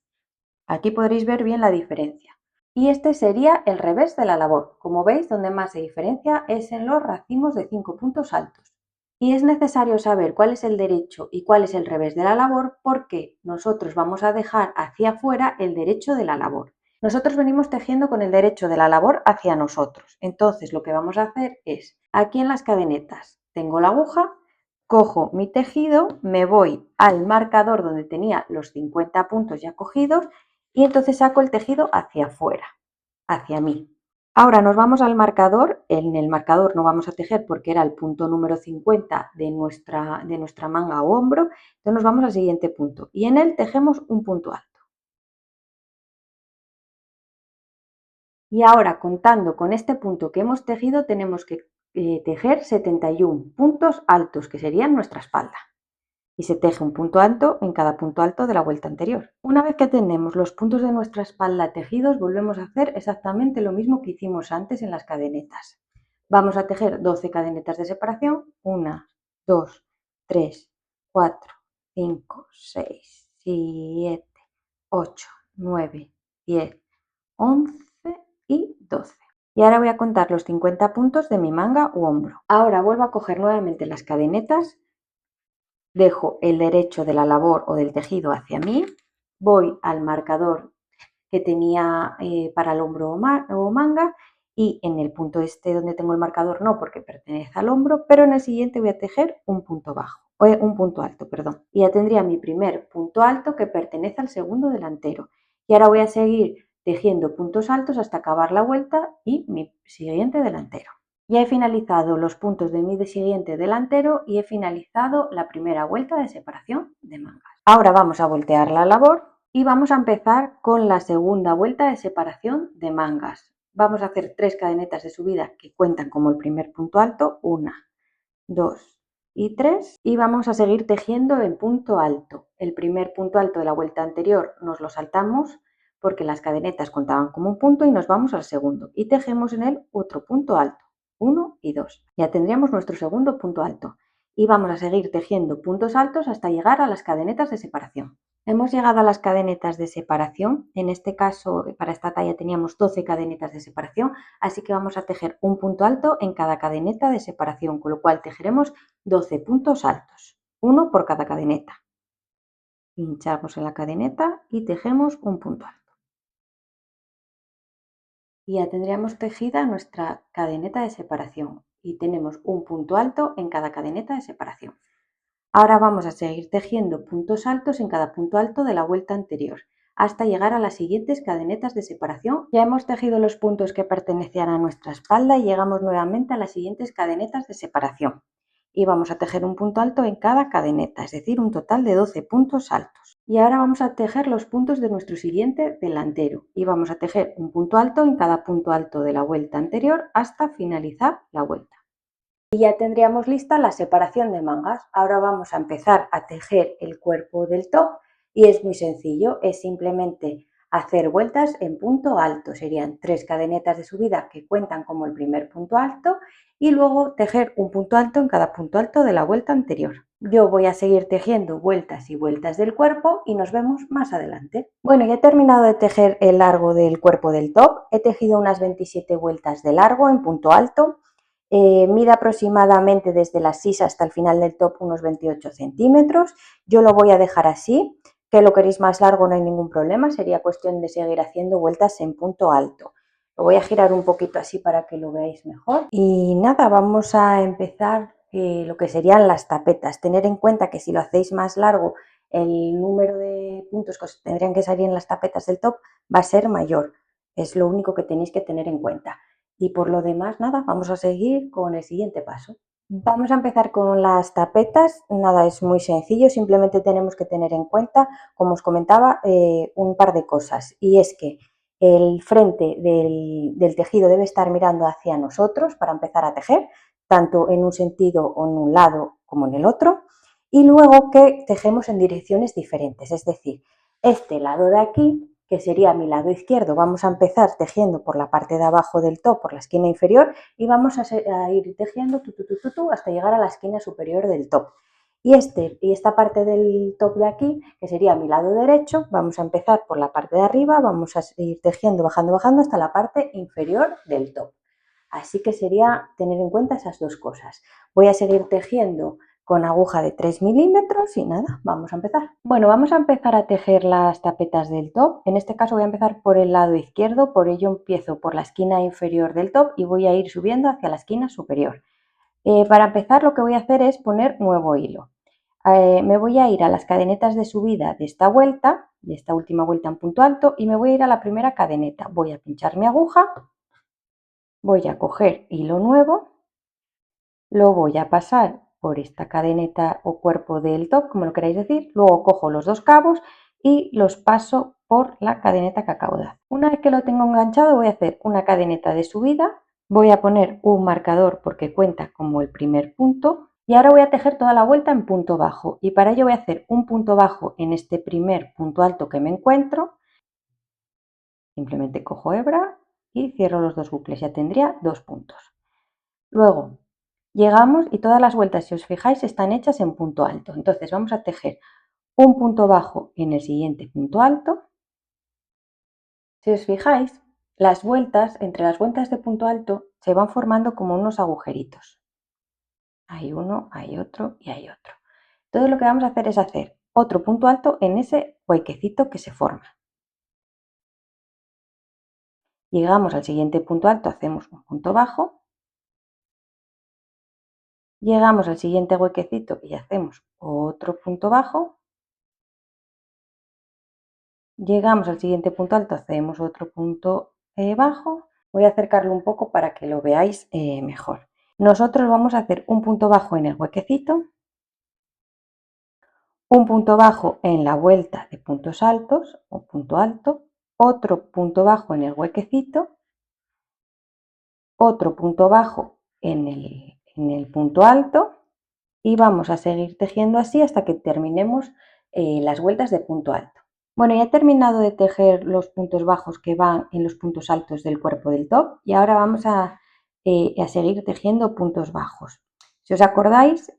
Aquí podréis ver bien la diferencia. Y este sería el revés de la labor. Como veis, donde más se diferencia es en los racimos de 5 puntos altos. Y es necesario saber cuál es el derecho y cuál es el revés de la labor porque nosotros vamos a dejar hacia afuera el derecho de la labor. Nosotros venimos tejiendo con el derecho de la labor hacia nosotros. Entonces lo que vamos a hacer es, aquí en las cadenetas tengo la aguja, cojo mi tejido, me voy al marcador donde tenía los 50 puntos ya cogidos y entonces saco el tejido hacia afuera, hacia mí. Ahora nos vamos al marcador, en el marcador no vamos a tejer porque era el punto número 50 de nuestra manga o hombro, entonces nos vamos al siguiente punto y en él tejemos un punto alto. Y ahora contando con este punto que hemos tejido tenemos que tejer 71 puntos altos que serían nuestra espalda. Y se teje un punto alto en cada punto alto de la vuelta anterior. Una vez que tenemos los puntos de nuestra espalda tejidos, volvemos a hacer exactamente lo mismo que hicimos antes en las cadenetas. Vamos a tejer 12 cadenetas de separación, 1, 2, 3, 4, 5, 6, 7, 8, 9, 10, 11 y 12. Y ahora voy a contar los 50 puntos de mi manga u hombro. Ahora vuelvo a coger nuevamente las cadenetas. Dejo el derecho de la labor o del tejido hacia mí, voy al marcador que tenía para el hombro o manga y en el punto este donde tengo el marcador no porque pertenece al hombro, pero en el siguiente voy a tejer un punto bajo, un punto alto, perdón. Y ya tendría mi primer punto alto que pertenece al segundo delantero. Y ahora voy a seguir tejiendo puntos altos hasta acabar la vuelta y mi siguiente delantero. Ya he finalizado los puntos de mi siguiente delantero y he finalizado la primera vuelta de separación de mangas. Ahora vamos a voltear la labor y vamos a empezar con la segunda vuelta de separación de mangas. Vamos a hacer 3 cadenetas de subida que cuentan como el primer punto alto, 1, 2 y 3 y vamos a seguir tejiendo en punto alto. El primer punto alto de la vuelta anterior nos lo saltamos porque las cadenetas contaban como un punto y nos vamos al segundo y tejemos en él otro punto alto. 1 y 2. Ya tendríamos nuestro segundo punto alto y vamos a seguir tejiendo puntos altos hasta llegar a las cadenetas de separación. Hemos llegado a las cadenetas de separación, en este caso para esta talla teníamos 12 cadenetas de separación, así que vamos a tejer un punto alto en cada cadeneta de separación, con lo cual tejeremos 12 puntos altos. uno por cada cadeneta. Pinchamos en la cadeneta y tejemos un punto alto. Y ya tendríamos tejida nuestra cadeneta de separación y tenemos un punto alto en cada cadeneta de separación. Ahora vamos a seguir tejiendo puntos altos en cada punto alto de la vuelta anterior, hasta llegar a las siguientes cadenetas de separación. Ya hemos tejido los puntos que pertenecían a nuestra espalda y llegamos nuevamente a las siguientes cadenetas de separación. Y vamos a tejer un punto alto en cada cadeneta, es decir, un total de 12 puntos altos. Y ahora vamos a tejer los puntos de nuestro siguiente delantero y vamos a tejer un punto alto en cada punto alto de la vuelta anterior hasta finalizar la vuelta. Y ya tendríamos lista la separación de mangas. Ahora vamos a empezar a tejer el cuerpo del top y es muy sencillo, es simplemente hacer vueltas en punto alto. Serían 3 cadenetas de subida que cuentan como el primer punto alto y luego tejer un punto alto en cada punto alto de la vuelta anterior. Yo voy a seguir tejiendo vueltas y vueltas del cuerpo y nos vemos más adelante. Bueno, ya he terminado de tejer el largo del cuerpo del top. He tejido unas 27 vueltas de largo en punto alto. Mide aproximadamente desde la sisa hasta el final del top unos 28 centímetros. Yo lo voy a dejar así, que lo queréis más largo no hay ningún problema, sería cuestión de seguir haciendo vueltas en punto alto. Lo voy a girar un poquito así para que lo veáis mejor. Y nada, vamos a empezar lo que serían las tapetas. Tener en cuenta que si lo hacéis más largo, el número de puntos que os tendrían que salir en las tapetas del top va a ser mayor. Es lo único que tenéis que tener en cuenta. Y por lo demás, nada, vamos a seguir con el siguiente paso. Vamos a empezar con las tapetas. Nada, es muy sencillo, simplemente tenemos que tener en cuenta, como os comentaba, un par de cosas. Y es que el frente del tejido debe estar mirando hacia nosotros para empezar a tejer, tanto en un sentido o en un lado como en el otro. Y luego que tejemos en direcciones diferentes, es decir, este lado de aquí, que sería mi lado izquierdo, vamos a empezar tejiendo por la parte de abajo del top, por la esquina inferior, y vamos a ir tejiendo hasta llegar a la esquina superior del top. Y esta parte del top de aquí, que sería mi lado derecho, vamos a empezar por la parte de arriba, vamos a ir tejiendo, bajando, bajando hasta la parte inferior del top. Así que sería tener en cuenta esas dos cosas. Voy a seguir tejiendo con aguja de 3 milímetros y nada, vamos a empezar. Bueno, vamos a empezar a tejer las tapetas del top. En este caso voy a empezar por el lado izquierdo, por ello empiezo por la esquina inferior del top y voy a ir subiendo hacia la esquina superior. Para empezar lo que voy a hacer es poner nuevo hilo. Me voy a ir a las cadenetas de subida de esta vuelta, de esta última vuelta en punto alto, y me voy a ir a la primera cadeneta. Voy a pinchar mi aguja, voy a coger hilo nuevo, lo voy a pasar por esta cadeneta o cuerpo del top, como lo queráis decir, luego cojo los dos cabos y los paso por la cadeneta que acabo de hacer. Una vez que lo tengo enganchado voy a hacer una cadeneta de subida, voy a poner un marcador porque cuenta como el primer punto y ahora voy a tejer toda la vuelta en punto bajo y para ello voy a hacer un punto bajo en este primer punto alto que me encuentro, simplemente cojo hebra y cierro los dos bucles, ya tendría 2 puntos. Luego llegamos y todas las vueltas, si os fijáis, están hechas en punto alto. Entonces vamos a tejer un punto bajo en el siguiente punto alto. Si os fijáis, las vueltas, entre las vueltas de punto alto, se van formando como unos agujeritos. Hay uno, hay otro y hay otro. Entonces lo que vamos a hacer es hacer otro punto alto en ese huequecito que se forma. Llegamos al siguiente punto alto, hacemos un punto bajo. Llegamos al siguiente huequecito y hacemos otro punto bajo. Llegamos al siguiente punto alto, hacemos otro punto bajo. Voy a acercarlo un poco para que lo veáis mejor. Nosotros vamos a hacer un punto bajo en el huequecito, un punto bajo en la vuelta de puntos altos o punto alto, otro punto bajo en el huequecito, otro punto bajo en el punto alto y vamos a seguir tejiendo así hasta que terminemos las vueltas de punto alto. Bueno, ya he terminado de tejer los puntos bajos que van en los puntos altos del cuerpo del top y ahora vamos a seguir tejiendo puntos bajos. Si os acordáis,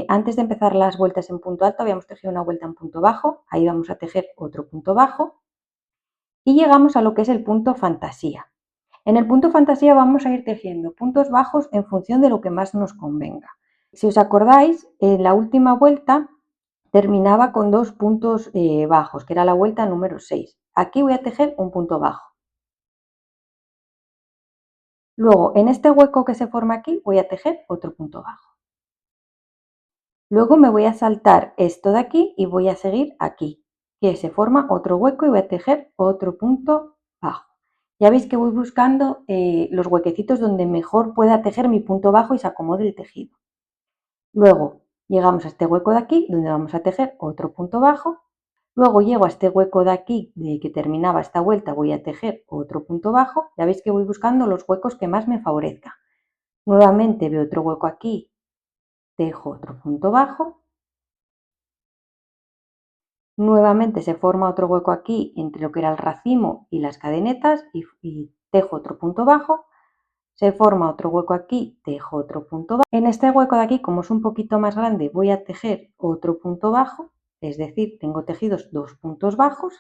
antes de empezar las vueltas en punto alto habíamos tejido una vuelta en punto bajo, ahí vamos a tejer otro punto bajo y llegamos a lo que es el punto fantasía. En el punto fantasía vamos a ir tejiendo puntos bajos en función de lo que más nos convenga. Si os acordáis, en la última vuelta terminaba con 2 puntos bajos, que era la vuelta número 6. Aquí voy a tejer un punto bajo. Luego, en este hueco que se forma aquí, voy a tejer otro punto bajo. Luego me voy a saltar esto de aquí y voy a seguir aquí, que se forma otro hueco y voy a tejer otro punto bajo. Ya veis que voy buscando los huequecitos donde mejor pueda tejer mi punto bajo y se acomode el tejido. Luego llegamos a este hueco de aquí, donde vamos a tejer otro punto bajo. Luego llego a este hueco de aquí, de que terminaba esta vuelta, voy a tejer otro punto bajo. Ya veis que voy buscando los huecos que más me favorezcan. Nuevamente veo otro hueco aquí, tejo otro punto bajo. Nuevamente se forma otro hueco aquí entre lo que era el racimo y las cadenetas y tejo otro punto bajo. Se forma otro hueco aquí, tejo otro punto bajo. En este hueco de aquí, como es un poquito más grande, voy a tejer otro punto bajo, es decir, tengo tejidos 2 puntos bajos.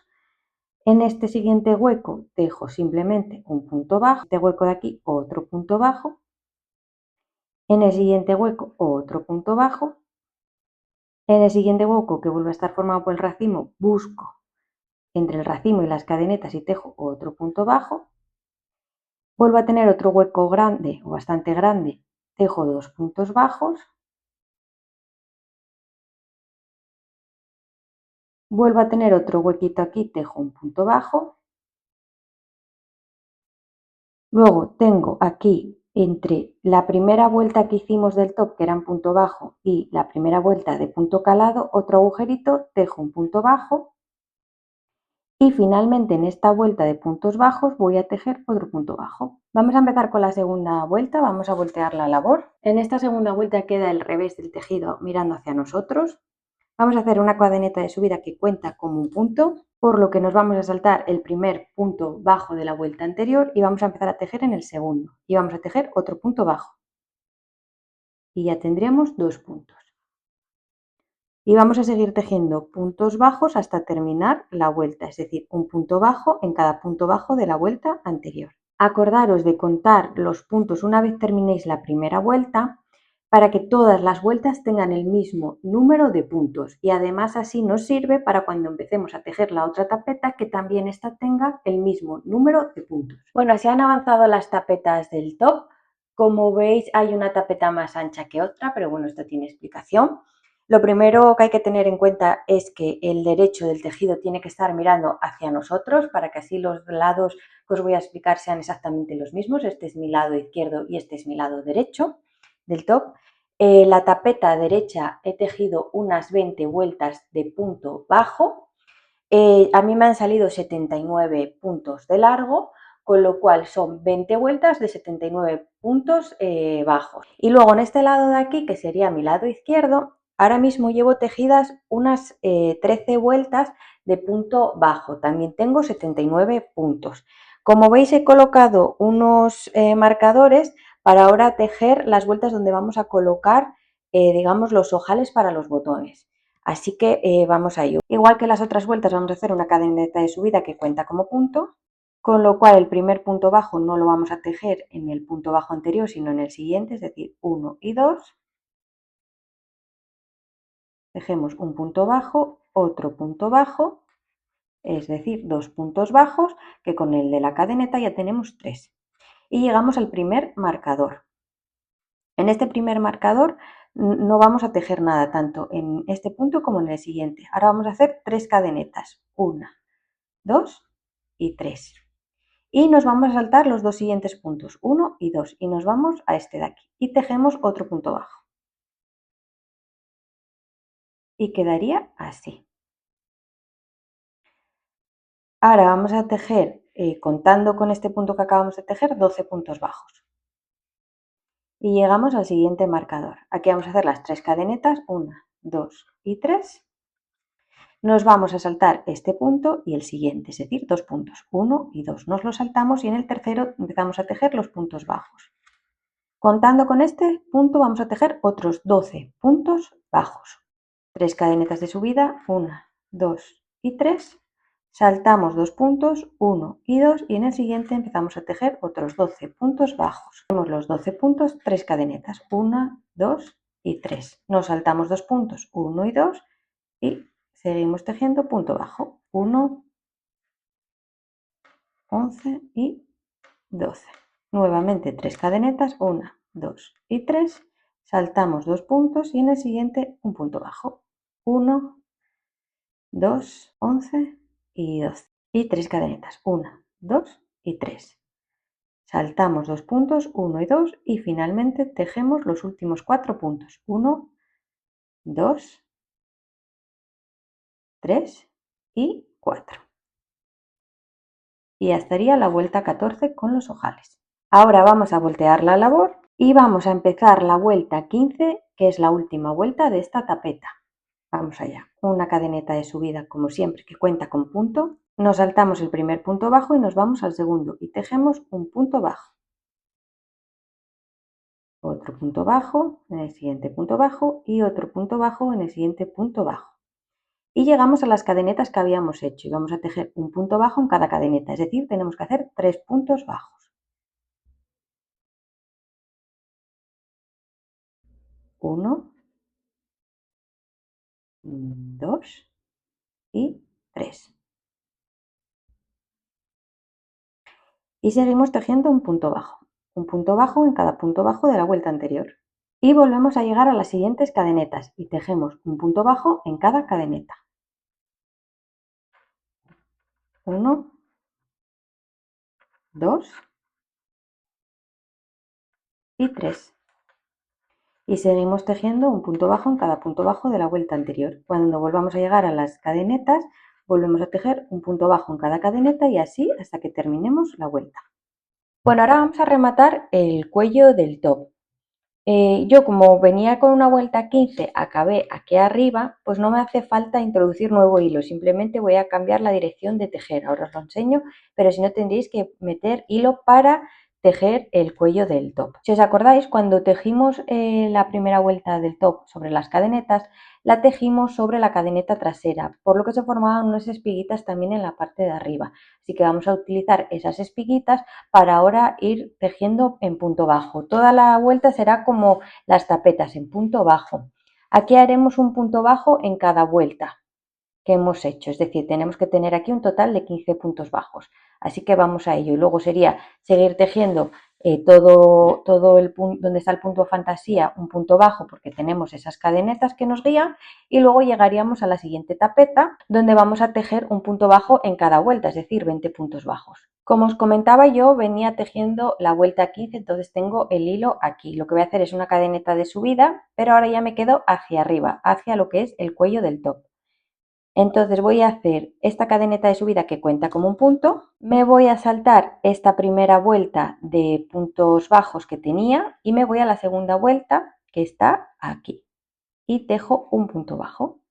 En este siguiente hueco tejo simplemente un punto bajo, este hueco de aquí otro punto bajo, en el siguiente hueco otro punto bajo, en el siguiente hueco que vuelve a estar formado por el racimo busco entre el racimo y las cadenetas y tejo otro punto bajo, vuelvo a tener otro hueco grande o bastante grande, tejo 2 puntos bajos, vuelvo a tener otro huequito aquí, tejo un punto bajo, luego tengo aquí entre la primera vuelta que hicimos del top, que era en punto bajo, y la primera vuelta de punto calado, otro agujerito, tejo un punto bajo y finalmente en esta vuelta de puntos bajos voy a tejer otro punto bajo. Vamos a empezar con la segunda vuelta, vamos a voltear la labor. En esta segunda vuelta queda el revés del tejido mirando hacia nosotros. Vamos a hacer una cadeneta de subida que cuenta como un punto, por lo que nos vamos a saltar el primer punto bajo de la vuelta anterior y vamos a empezar a tejer en el segundo. Y vamos a tejer otro punto bajo. Y ya tendríamos 2 puntos. Y vamos a seguir tejiendo puntos bajos hasta terminar la vuelta, es decir, un punto bajo en cada punto bajo de la vuelta anterior. Acordaros de contar los puntos una vez terminéis la primera vuelta para que todas las vueltas tengan el mismo número de puntos y además así nos sirve para cuando empecemos a tejer la otra tapeta que también esta tenga el mismo número de puntos. Bueno, así han avanzado las tapetas del top. Como veis hay una tapeta más ancha que otra, pero bueno, esto tiene explicación. Lo primero que hay que tener en cuenta es que el derecho del tejido tiene que estar mirando hacia nosotros para que así los lados que os voy a explicar sean exactamente los mismos. Este es mi lado izquierdo y este es mi lado derecho del top. La tapeta derecha he tejido unas 20 vueltas de punto bajo. A mí me han salido 79 puntos de largo, con lo cual son 20 vueltas de 79 puntos bajos. Y luego en este lado de aquí, que sería mi lado izquierdo, ahora mismo llevo tejidas unas 13 vueltas de punto bajo. También tengo 79 puntos. Como veis, he colocado unos marcadores para ahora tejer las vueltas donde vamos a colocar, digamos, los ojales para los botones. Así que vamos a ello. Igual que las otras vueltas vamos a hacer una cadeneta de subida que cuenta como punto, con lo cual el primer punto bajo no lo vamos a tejer en el punto bajo anterior, sino en el siguiente, es decir, 1 y 2. Tejemos un punto bajo, otro punto bajo, es decir, 2 puntos bajos, que con el de la cadeneta ya tenemos 3. Y llegamos al primer marcador. En este primer marcador no vamos a tejer nada, tanto en este punto como en el siguiente. Ahora vamos a hacer 3 cadenetas, 1, 2 y 3. Y nos vamos a saltar los dos siguientes puntos, 1 y 2, y nos vamos a este de aquí. Y tejemos otro punto bajo. Y quedaría así. Ahora vamos a tejer, contando con este punto que acabamos de tejer, 12 puntos bajos. Y llegamos al siguiente marcador. Aquí vamos a hacer las 3 cadenetas, 1, 2 y 3. Nos vamos a saltar este punto y el siguiente, es decir, 2 puntos, 1 y 2. Nos los saltamos y en el tercero empezamos a tejer los puntos bajos. Contando con este punto vamos a tejer otros 12 puntos bajos. 3 cadenetas de subida, 1, 2 y 3. Saltamos 2 puntos, 1 y 2, y en el siguiente empezamos a tejer otros 12 puntos bajos. Tenemos los 12 puntos, 3 cadenetas, 1, 2 y 3. Nos saltamos 2 puntos, 1 y 2, y seguimos tejiendo punto bajo, 1, 11 y 12. Nuevamente 3 cadenetas, 1, 2 y 3, saltamos 2 puntos y en el siguiente un punto bajo, 1, 2, 11 y 12. Y 3 cadenetas, 1, 2 y 3. Saltamos 2 puntos, 1 y 2 y finalmente tejemos los últimos 4 puntos, 1, 2, 3 y 4. Y ya estaría la vuelta 14 con los ojales. Ahora vamos a voltear la labor y vamos a empezar la vuelta 15, que es la última vuelta de esta tapeta. Vamos allá, una cadeneta de subida como siempre que cuenta con punto, nos saltamos el primer punto bajo y nos vamos al segundo y tejemos un punto bajo, otro punto bajo en el siguiente punto bajo y otro punto bajo en el siguiente punto bajo. Y llegamos a las cadenetas que habíamos hecho y vamos a tejer un punto bajo en cada cadeneta, es decir, tenemos que hacer 3 puntos bajos. 1, 2 y 3. Y seguimos tejiendo un punto bajo en cada punto bajo de la vuelta anterior. Y volvemos a llegar a las siguientes cadenetas y tejemos un punto bajo en cada cadeneta. 1, 2 y 3. Y seguimos tejiendo un punto bajo en cada punto bajo de la vuelta anterior. Cuando volvamos a llegar a las cadenetas, volvemos a tejer un punto bajo en cada cadeneta y así hasta que terminemos la vuelta. Bueno, ahora vamos a rematar el cuello del top. Yo como venía con una vuelta 15, acabé aquí arriba, pues no me hace falta introducir nuevo hilo, simplemente voy a cambiar la dirección de tejer, ahora os lo enseño, pero si no tendréis que meter hilo para tejer el cuello del top. Si os acordáis, cuando tejimos la primera vuelta del top sobre las cadenetas, la tejimos sobre la cadeneta trasera, por lo que se formaban unas espiguitas también en la parte de arriba, así que vamos a utilizar esas espiguitas para ahora ir tejiendo en punto bajo. Toda la vuelta será como las tapetas en punto bajo. Aquí haremos un punto bajo en cada vuelta que hemos hecho, es decir, tenemos que tener aquí un total de 15 puntos bajos, así que vamos a ello. Y luego sería seguir tejiendo todo el punto donde está el punto fantasía, un punto bajo porque tenemos esas cadenetas que nos guían y luego llegaríamos a la siguiente tapeta donde vamos a tejer un punto bajo en cada vuelta, es decir, 20 puntos bajos. Como os comentaba, yo venía tejiendo la vuelta 15, entonces tengo el hilo aquí. Lo que voy a hacer es una cadeneta de subida, pero ahora ya me quedo hacia arriba, hacia lo que es el cuello del top. Entonces voy a hacer esta cadeneta de subida que cuenta como un punto, me voy a saltar esta primera vuelta de puntos bajos que tenía y me voy a la segunda vuelta que está aquí y tejo un punto bajo.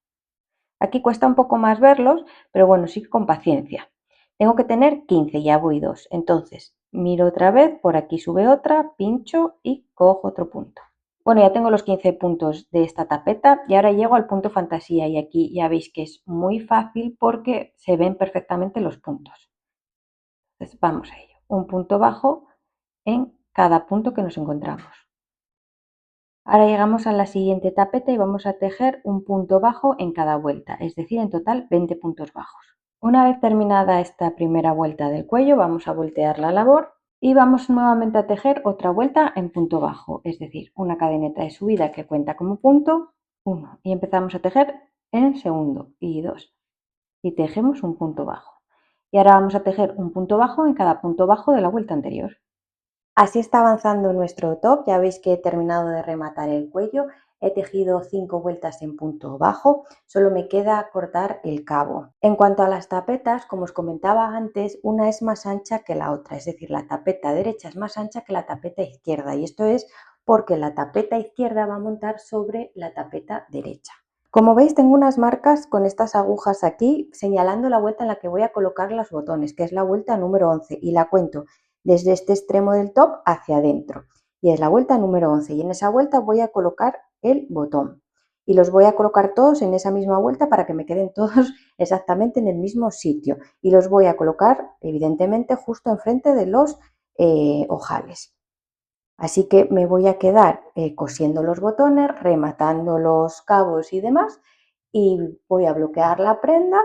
Aquí cuesta un poco más verlos, pero bueno, sí con paciencia. Tengo que tener 15, ya voy 2. Entonces miro otra vez, por aquí sube otra, pincho y cojo otro punto. Bueno, ya tengo los 15 puntos de esta tapeta y ahora llego al punto fantasía y aquí ya veis que es muy fácil porque se ven perfectamente los puntos. Entonces vamos a ello. Un punto bajo en cada punto que nos encontramos. Ahora llegamos a la siguiente tapeta y vamos a tejer un punto bajo en cada vuelta, es decir, en total 20 puntos bajos. Una vez terminada esta primera vuelta del cuello, vamos a voltear la labor y vamos nuevamente a tejer otra vuelta en punto bajo, es decir, una cadeneta de subida que cuenta como punto, 1, y empezamos a tejer en segundo y 2, y tejemos un punto bajo. Y ahora vamos a tejer un punto bajo en cada punto bajo de la vuelta anterior. Así está avanzando nuestro top, ya veis que he terminado de rematar el cuello, he tejido 5 vueltas en punto bajo, solo me queda cortar el cabo. En cuanto a las tapetas, como os comentaba antes, una es más ancha que la otra, es decir, la tapeta derecha es más ancha que la tapeta izquierda y esto es porque la tapeta izquierda va a montar sobre la tapeta derecha. Como veis tengo unas marcas con estas agujas aquí señalando la vuelta en la que voy a colocar los botones, que es la vuelta número 11 y la cuento desde este extremo del top hacia adentro y es la vuelta número 11 y en esa vuelta voy a colocar el botón y los voy a colocar todos en esa misma vuelta para que me queden todos exactamente en el mismo sitio y los voy a colocar evidentemente justo enfrente de los ojales. Así que me voy a quedar cosiendo los botones, rematando los cabos y demás y voy a bloquear la prenda,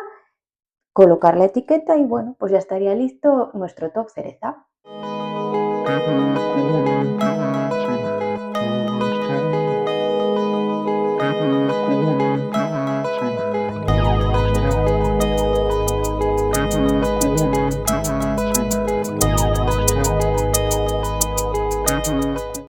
colocar la etiqueta y bueno, pues ya estaría listo nuestro top cereza.